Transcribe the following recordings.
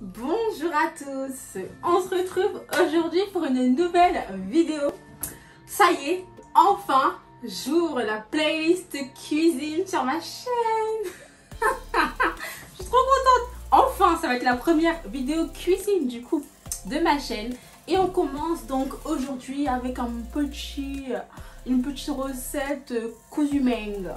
Bonjour à tous, on se retrouve aujourd'hui pour une nouvelle vidéo. Ça y est, enfin, j'ouvre la playlist cuisine sur ma chaîne. Je suis trop contente. Enfin, ça va être la première vidéo cuisine du coup de ma chaîne. Et on commence donc aujourd'hui avec une petite recette Kuzumeng.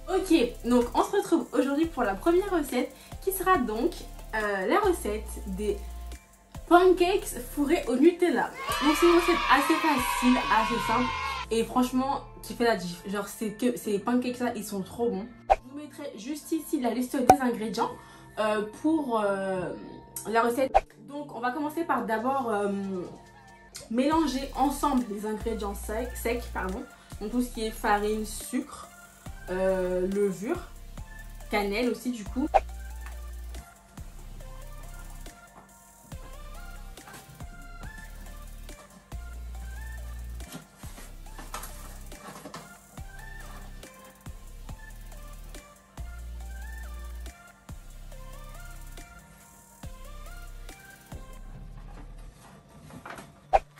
Ok, donc on se retrouve aujourd'hui pour la première recette qui sera donc la recette des pancakes fourrés au Nutella. Donc c'est une recette assez facile, assez simple et franchement qui fait la diff. Genre ces pancakes là ils sont trop bons. Je vous mettrai juste ici la liste des ingrédients pour la recette. Donc on va commencer par d'abord mélanger ensemble les ingrédients secs, pardon. Donc tout ce qui est farine, sucre, levure, cannelle aussi du coup.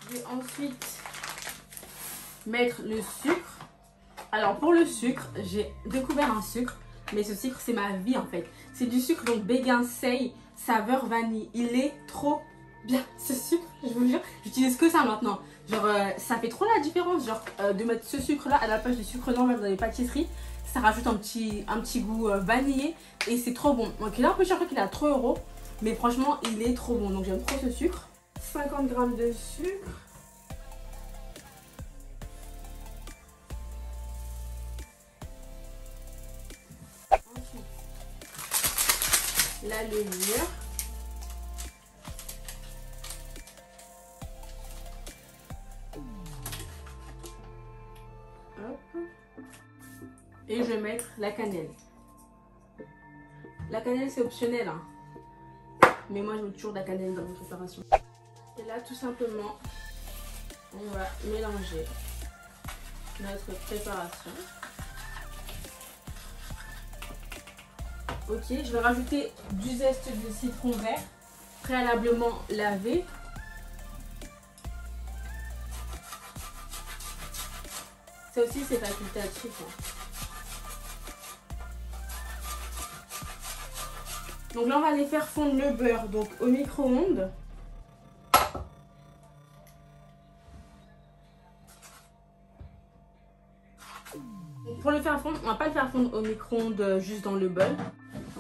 Je vais ensuite mettre le sucre. Alors pour le sucre, j'ai découvert un sucre, mais ce sucre c'est ma vie en fait. C'est du sucre donc Béguinsey saveur vanille. Il est trop bien ce sucre, je vous jure. J'utilise que ça maintenant. Genre ça fait trop la différence genre de mettre ce sucre là à la place du sucre normal dans les pâtisseries. Ça rajoute un petit goût vanillé et c'est trop bon. Donc il est un peu cher, je crois qu'il est à 3 €, mais franchement il est trop bon. Donc j'aime trop ce sucre. 50 g de sucre. La levure, hop. Et je vais mettre la cannelle. La cannelle c'est optionnel hein. Mais moi je mets toujours de la cannelle dans mes préparations. Et là tout simplement on va mélanger notre préparation. Ok, je vais rajouter du zeste de citron vert préalablement lavé. Ça aussi c'est facultatif. Donc là on va aller faire fondre le beurre donc au micro-ondes. Pour le faire fondre, on va pas le faire fondre au micro-ondes juste dans le bol.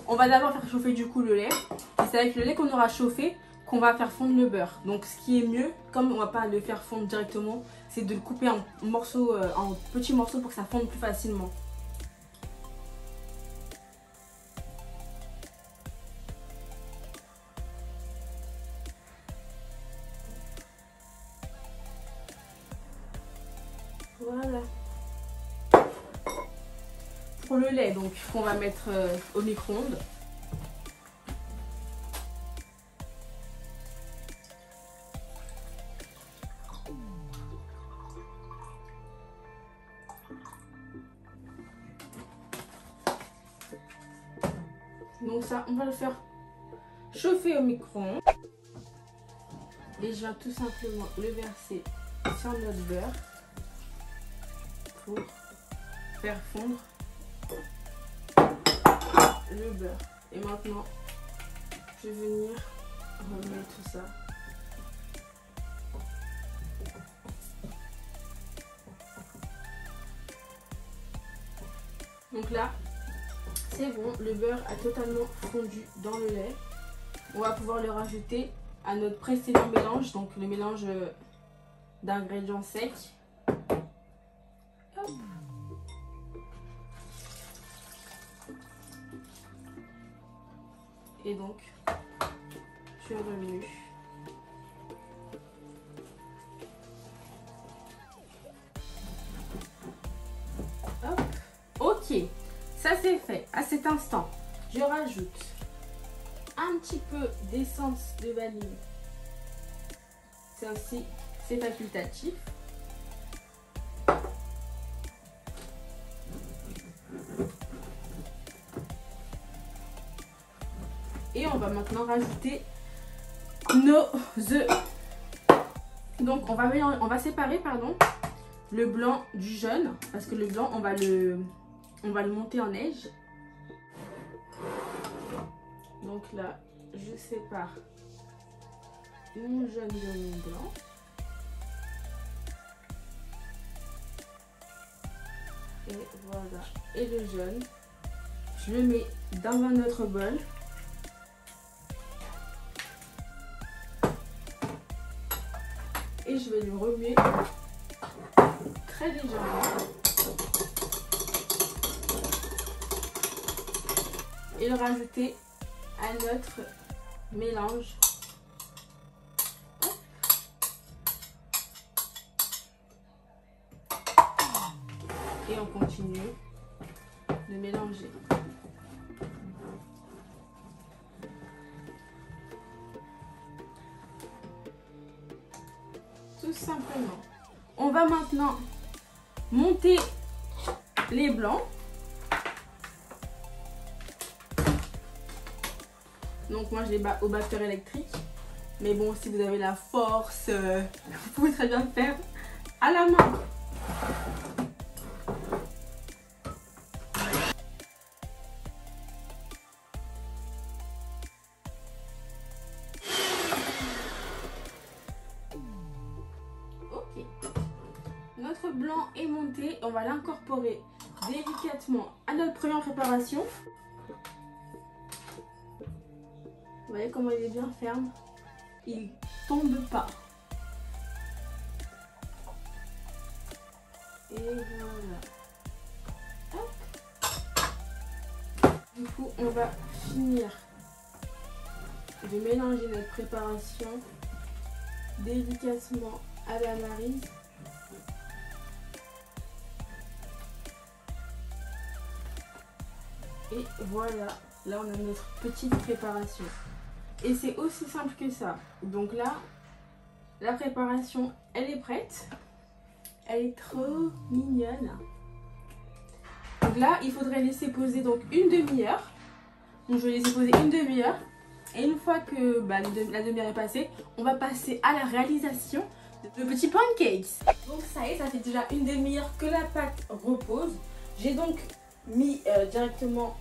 On va d'abord faire chauffer du coup le lait. Et c'est avec le lait qu'on aura chauffé qu'on va faire fondre le beurre. Donc ce qui est mieux, comme on va pas le faire fondre directement, c'est de le couper en morceaux, en petits morceaux pour que ça fonde plus facilement. Voilà. Pour le lait donc qu'on va mettre au micro-ondes. Donc ça on va le faire chauffer au micro-ondes. Et je vais tout simplement le verser sur notre beurre pour faire fondre le beurre. Et maintenant je vais venir remettre tout ça. Donc là c'est bon, le beurre a totalement fondu dans le lait. On va pouvoir le rajouter à notre précédent mélange, donc le mélange d'ingrédients secs. Hop. Et donc, je suis revenue. Hop. Ok, ça c'est fait. À cet instant, je rajoute un petit peu d'essence de vanille. C'est aussi, c'est facultatif. Et on va maintenant rajouter nos œufs. Donc on va séparer le blanc du jaune, parce que le blanc on va le monter en neige. Donc là je sépare mon jaune de mon blanc. Et voilà, et le jaune je le mets dans un autre bol. Et je vais le remuer très légèrement. Et le rajouter à notre mélange. Et on continue de mélanger. Tout simplement. On va maintenant monter les blancs. Donc moi je les bats au batteur électrique. Mais bon, si vous avez la force, vous pouvez très bien le faire à la main. Notre blanc est monté, on va l'incorporer délicatement à notre première préparation. Vous voyez comment il est bien ferme, il tombe pas. Et voilà. Hop. Du coup, on va finir de mélanger notre préparation délicatement à la maryse. Et voilà, là on a notre petite préparation. Et c'est aussi simple que ça. Donc là, la préparation, elle est prête. Elle est trop mignonne. Donc là, il faudrait laisser poser donc une demi-heure. Donc je vais laisser poser une demi-heure. Et une fois que la demi-heure est passée, on va passer à la réalisation de petits pancakes. Donc ça y est, ça fait déjà une demi-heure que la pâte repose. J'ai donc mis directement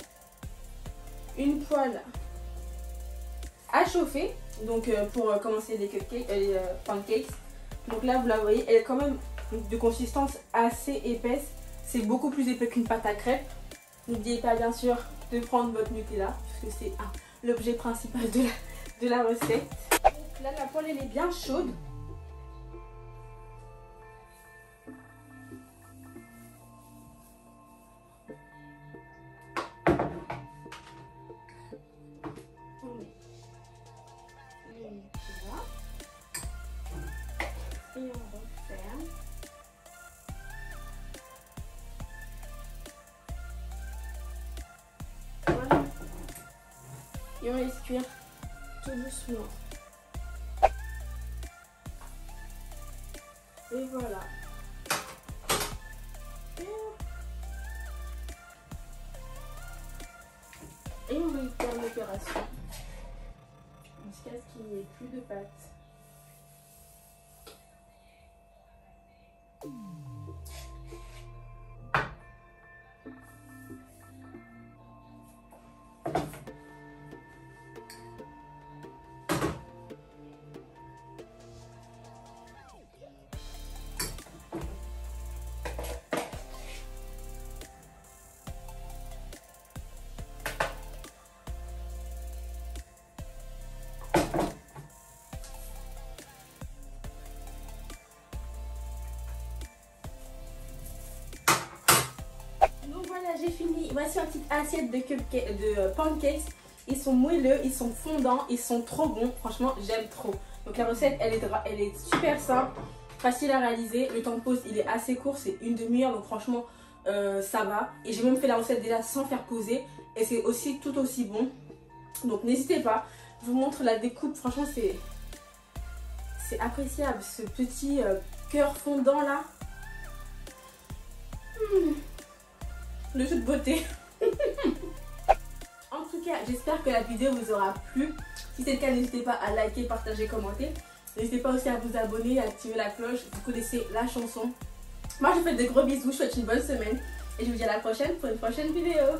une poêle à chauffer, donc pour commencer les pancakes. Donc là vous la voyez, elle est quand même de consistance assez épaisse, c'est beaucoup plus épais qu'une pâte à crêpes. N'oubliez pas bien sûr de prendre votre Nutella, parce que c'est l'objet principal de la recette. Donc là la poêle elle est bien chaude. Et on referme. Voilà. Et on laisse cuire tout doucement. Et voilà. Et on réitère l'opération jusqu'à ce qu'il n'y ait plus de pâte. Voilà, j'ai fini. Voici une petite assiette de pancakes. Ils sont moelleux, ils sont fondants, ils sont trop bons. Franchement, j'aime trop. Donc la recette, elle est super simple, facile à réaliser. Le temps de pause, il est assez court, c'est une demi-heure. Donc franchement, ça va. Et j'ai même fait la recette déjà sans faire poser. Et c'est aussi tout aussi bon. Donc n'hésitez pas. Je vous montre la découpe. Franchement, c'est appréciable. Ce petit cœur fondant là. De toute beauté. En tout cas, j'espère que la vidéo vous aura plu. Si c'est le cas, n'hésitez pas à liker, partager, commenter. N'hésitez pas aussi à vous abonner, à activer la cloche. Vous connaissez la chanson. Moi, je vous fais des gros bisous. Je vous souhaite une bonne semaine. Et je vous dis à la prochaine pour une prochaine vidéo.